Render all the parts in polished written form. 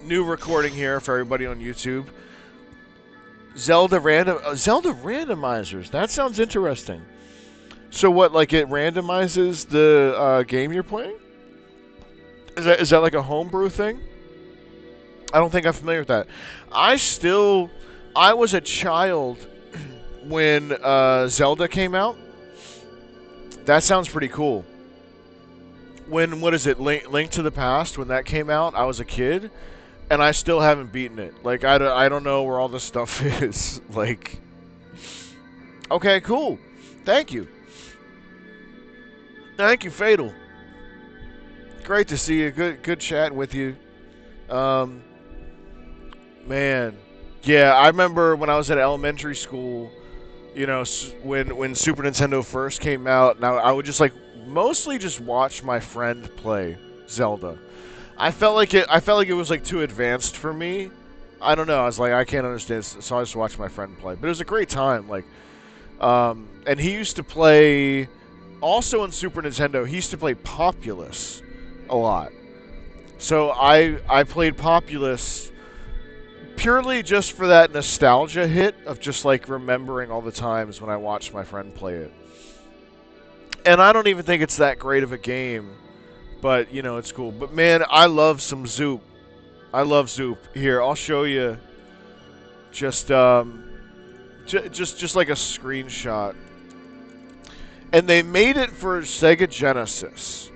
New recording here for everybody on YouTube. Zelda randomizers. That sounds interesting. So what? Like it randomizes the game you're playing? Is that like a homebrew thing? I don't think I'm familiar with that. I still, I was a child when Zelda came out. That sounds pretty cool. When what is it? Link to the Past. When that came out, I was a kid, and I still haven't beaten it. Like I don't know where all this stuff is. Like, okay, cool. Thank you. Thank you, Fatal. Great to see you. Good chatting with you. Um, man, yeah, I remember when I was at elementary school. You know, when Super Nintendo first came out, now I would just like mostly just watch my friend play Zelda. I felt like it was like too advanced for me. I don't know. I was like, I can't understand, so I just watched my friend play. But it was a great time. Like, and he used to play also on Super Nintendo. He used to play Populous a lot. So I played Populous purely just for that nostalgia hit of just like remembering all the times when I watched my friend play it. And I don't even think it's that great of a game, but you know it's cool. But man, I love some Zoop. I love Zoop. Here, I'll show you just just like a screenshot. And they made it for Sega Genesis,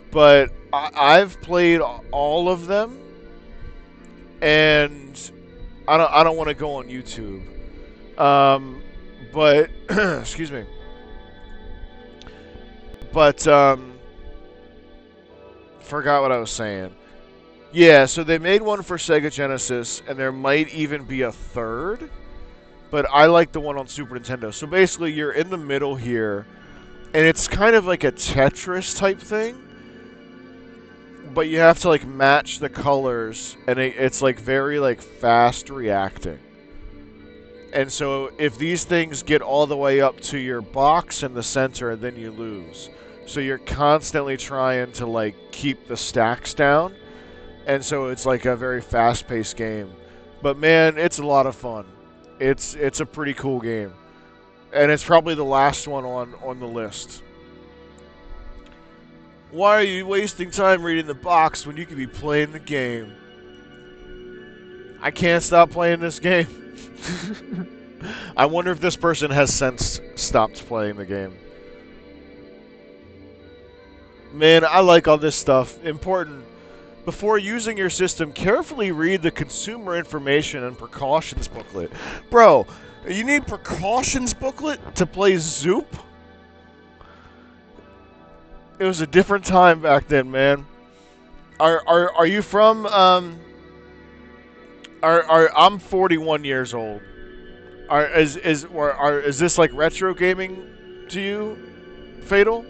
but I've played all of them, and I don't want to go on YouTube. But excuse me. But forgot what I was saying. Yeah, so they made one for Sega Genesis, and there might even be a third. But I like the one on Super Nintendo. So basically, you're in the middle here, and it's kind of like a Tetris type thing. But you have to like match the colors, and it's like very like fast reacting. And so if these things get all the way up to your box in the center, then you lose. So you're constantly trying to like keep the stacks down. And so it's like a very fast-paced game. But man, it's a lot of fun. It's a pretty cool game. And it's probably the last one on the list. Why are you wasting time reading the box when you could be playing the game? I can't stop playing this game. I wonder if this person has since stopped playing the game. Man, I like all this stuff. Important. Before using your system, carefully read the consumer information and precautions booklet. Bro, you need precautions booklet to play Zoop? It was a different time back then, man. Are you from I'm 41 years old. Is this like retro gaming to you, Fatal?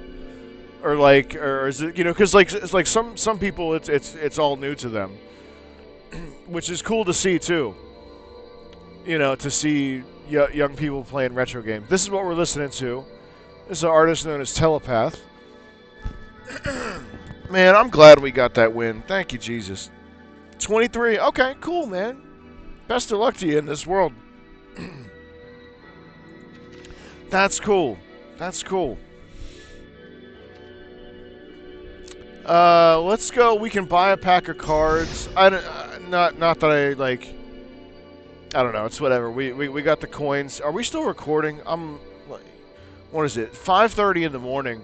Or is it, you know, because like it's like some people it's all new to them, which is cool to see too. You know, to see young people playing retro games. This is what we're listening to. This is an artist known as Telepath. Man, I'm glad we got that win. Thank you, Jesus. 23. Okay, cool, man. Best of luck to you in this world. That's cool. That's cool. Let's go. We can buy a pack of cards. I don't, not that I like. I don't know. It's whatever. We got the coins. Are we still recording? What is it? 5:30 in the morning.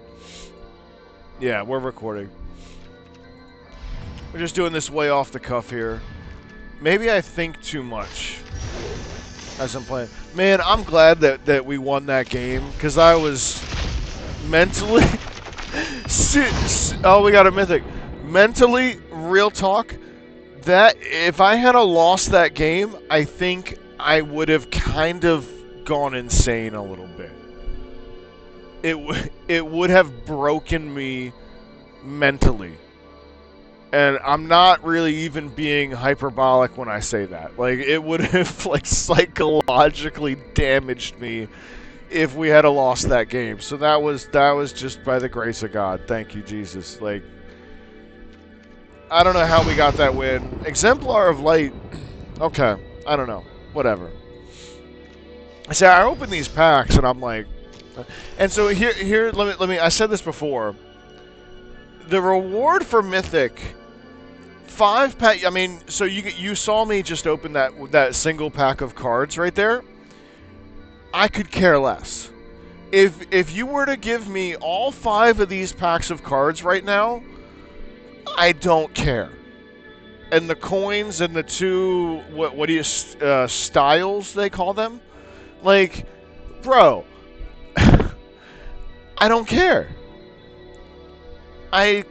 Yeah, we're recording. We're just doing this way off the cuff here. Maybe I think too much as I'm playing. Man, I'm glad that we won that game because I was mentally. Oh, we got a mythic. Mentally, real talk. That if I had lost that game, I think I would have kind of gone insane a little bit. It would have broken me mentally. And I'm not really even being hyperbolic when I say that. Like, it would have, like, psychologically damaged me if we had lost that game. So that was just by the grace of God. Thank you, Jesus. Like, I don't know how we got that win. Exemplar of Light. Okay, I don't know. Whatever. See, I open these packs and I'm like, and so here, let me. I said this before. The reward for Mythic, 5 pack. I mean, so you saw me just open that single pack of cards right there. I could care less. If you were to give me all 5 of these packs of cards right now, I don't care. And the coins and the 2 what do you styles they call them? Like, bro, I don't care. I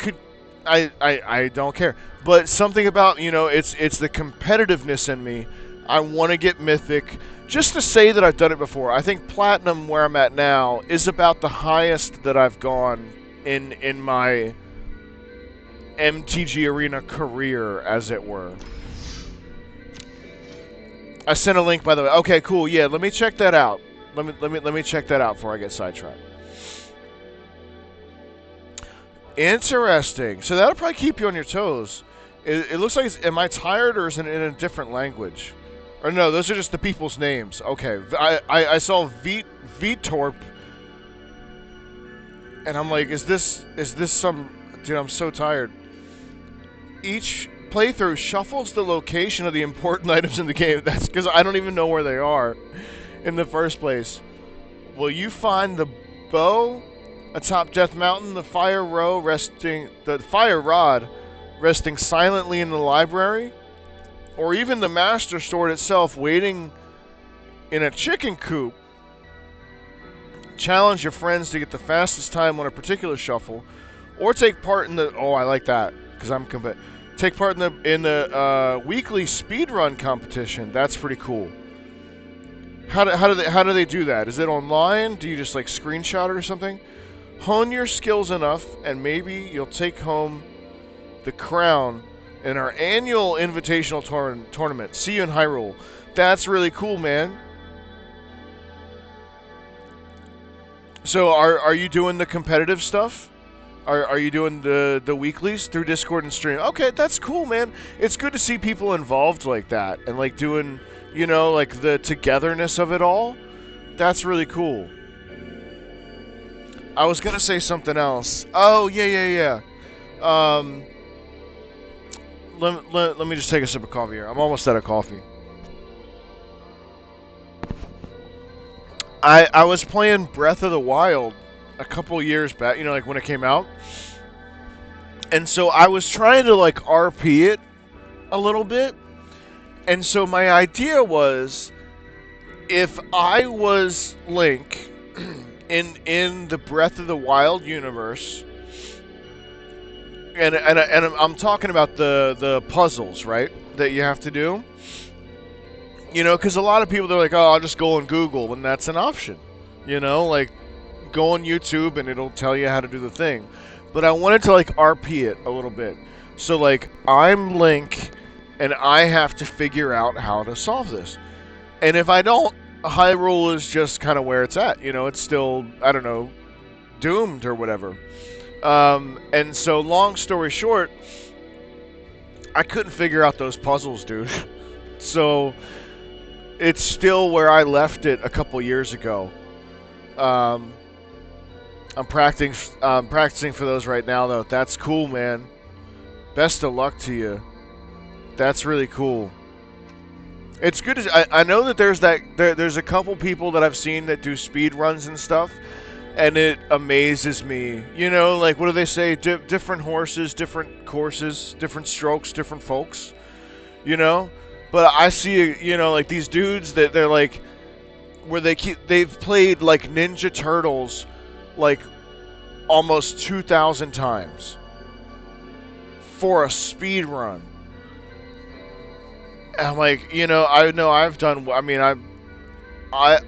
don't care. But something about, it's the competitiveness in me. I want to get Mythic. Just to say that I've done it before. I think Platinum, where I'm at now, is about the highest that I've gone in my MTG Arena career, as it were. I sent a link, by the way. Okay, cool. Yeah, let me check that out. Let me check that out before I get sidetracked. Interesting. So that'll probably keep you on your toes. It looks like, am I tired or is it in a different language? Or no, those are just the people's names. Okay, I saw Vitorp, and I'm like, is this some? Dude, I'm so tired. Each playthrough shuffles the location of the important items in the game. That's because I don't even know where they are in the first place. Will you find the bow atop Death Mountain, the fire rod resting silently in the library, or even the Master Sword itself waiting in a chicken coop? Challenge your friends to get the fastest time on a particular shuffle, or take part in the. Oh, I like that because I'm take part in the weekly speedrun competition. That's pretty cool. How do they do that? Is it online? Do you just like screenshot it or something? Hone your skills enough, and maybe you'll take home the crown in our annual invitational tournament. See you in Hyrule. That's really cool, man. So are you doing the competitive stuff? Are you doing the weeklies through Discord and stream? Okay, that's cool, man. It's good to see people involved like that and like doing, like the togetherness of it all. That's really cool. I was gonna say something else. Oh, yeah. Let me just take a sip of coffee here. I'm almost out of coffee. I was playing Breath of the Wild a couple years back, like when it came out. And so I was trying to like RP it a little bit. And so my idea was, if I was Link in the Breath of the Wild universe, and I'm talking about the puzzles, right, that you have to do. Because a lot of people, they're like, oh, I'll just go on Google, and that's an option. Like, go on YouTube, and it'll tell you how to do the thing. But I wanted to, like, RP it a little bit. So, like, I'm Link, and I have to figure out how to solve this. And if I don't, Hyrule is just kind of where it's at. It's still, I don't know, doomed or whatever. And so, long story short, I couldn't figure out those puzzles, dude. So, it's still where I left it a couple years ago. I'm practicing for those right now, though. That's cool, man. Best of luck to you. That's really cool. It's good. I know that there's a couple people that I've seen that do speed runs and stuff, and it amazes me. Like, what do they say? Different horses, different courses, different strokes, different folks. But I see, like these dudes that they're like, where they've played like Ninja Turtles, like almost 2,000 times for a speed run. And I'm like, I know I've done. I mean, I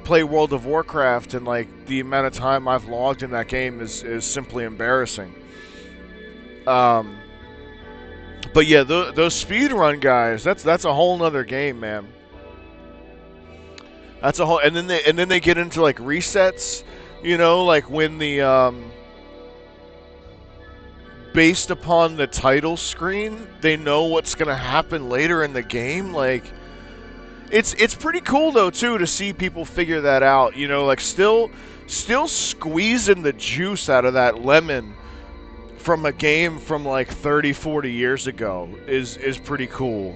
play World of Warcraft, and like the amount of time I've logged in that game is simply embarrassing. But yeah, those speedrun guys, that's a whole nother game, man. That's a whole, and then they get into like resets, like when based upon the title screen, they know what's gonna happen later in the game. Like, it's pretty cool though too to see people figure that out. You know, like still squeezing the juice out of that lemon from a game from like 30, 40 years ago is pretty cool.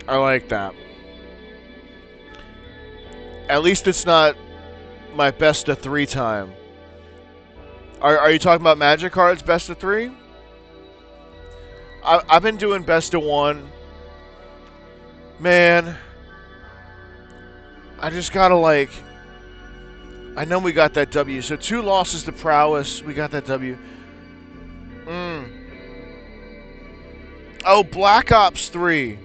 I like that. At least it's not my best of 3 time. Are you talking about Magic cards best of 3? I've been doing best of 1. Man, I just gotta like. I know we got that W. So 2 losses to prowess. We got that W. Oh, Black Ops 3.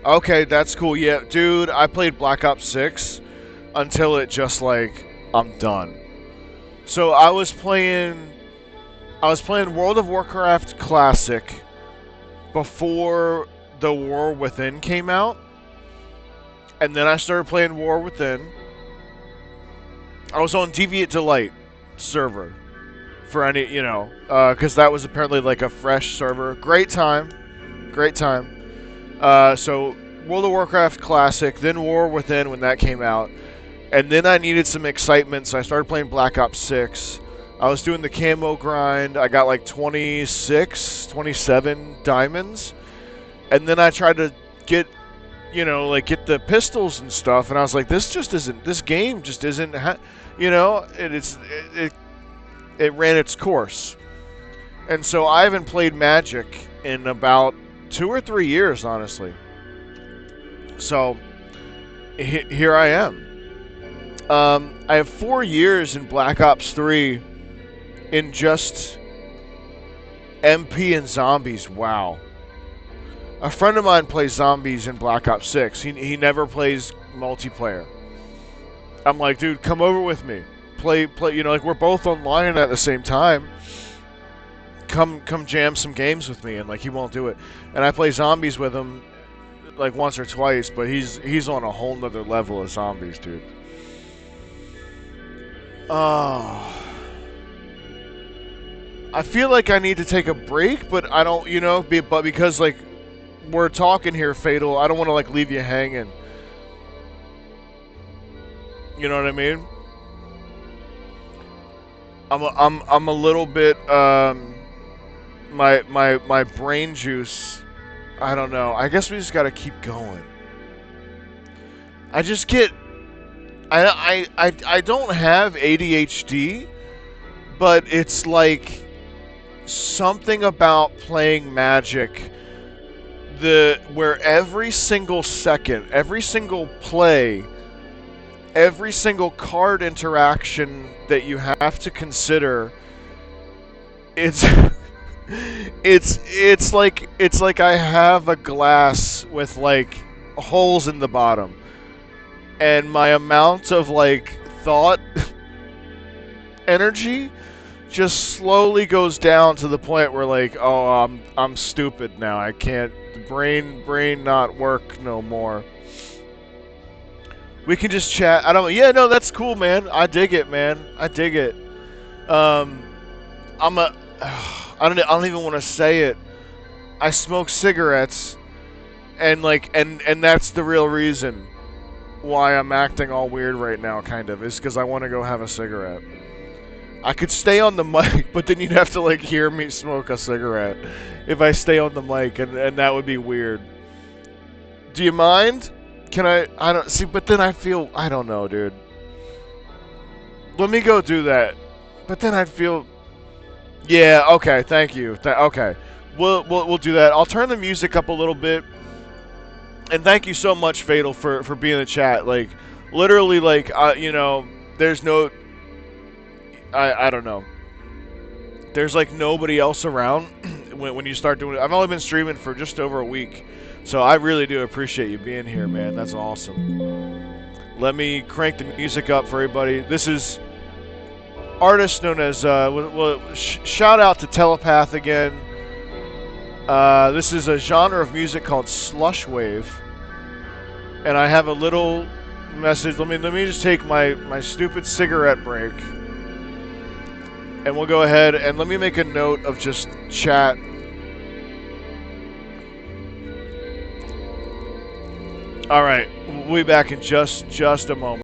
Okay, that's cool. Yeah, dude, I played Black Ops 6 until it just like I'm done. So I was playing World of Warcraft Classic before the War Within came out. And then I started playing War Within. I was on Deviant Delight server for any, you know, because that was apparently like a fresh server. Great time. So World of Warcraft Classic, then War Within when that came out. And then I needed some excitement, so I started playing Black Ops 6. I was doing the camo grind. I got like 26, 27 diamonds. And then I tried to get, you know, like get the pistols and stuff. And I was like, this game just isn't, you know, it ran its course. And so I haven't played Magic in about 2 or 3 years, honestly. So here I am. I have 4 years in Black Ops 3 in just MP and zombies. Wow. A friend of mine plays zombies in Black Ops 6. He never plays multiplayer. I'm like, dude, come over with me. Play, you know, like we're both online at the same time. Come jam some games with me, and like he won't do it. And I play zombies with him like once or twice, but he's on a whole nother level of zombies, dude. Oh. I feel like I need to take a break, but I don't, you know, but because like we're talking here, Fatal, I don't want to like leave you hanging. You know what I mean? I'm a little bit my brain juice. I don't know. I guess we just gotta keep going. I just get I don't have ADHD, but it's like something about playing Magic where every single second, every single play, every single card interaction that you have to consider, it's it's like I have a glass with like holes in the bottom, and my amount of like thought energy just slowly goes down to the point where like, oh, I'm stupid now. I can't, the brain not work no more. We can just chat. Yeah, no, that's cool, man. I dig it, man. I dig it. I don't even want to say it. I smoke cigarettes, and like, and that's the real reason why I'm acting all weird right now, kind of, is because I want to go have a cigarette. I could stay on the mic, but then you'd have to like hear me smoke a cigarette if I stay on the mic, and that would be weird. Do you mind? Can I don't see, but then I feel, I don't know, dude. Let me go do that. But then I'd feel, yeah, okay, thank you. Okay. We'll do that. I'll turn the music up a little bit. And thank you so much, Fatal, for being in the chat. Like, literally, like, you know, there's no, I don't know. There's like nobody else around when you start doing it. I've only been streaming for just over a week, so I really do appreciate you being here, man. That's awesome. Let me crank the music up for everybody. This is artist known as shout out to Telepath again. This is a genre of music called slush wave, and I have a little message. Let me just take my stupid cigarette break. And we'll go ahead and let me make a note of just chat. All right, we'll be back in just a moment.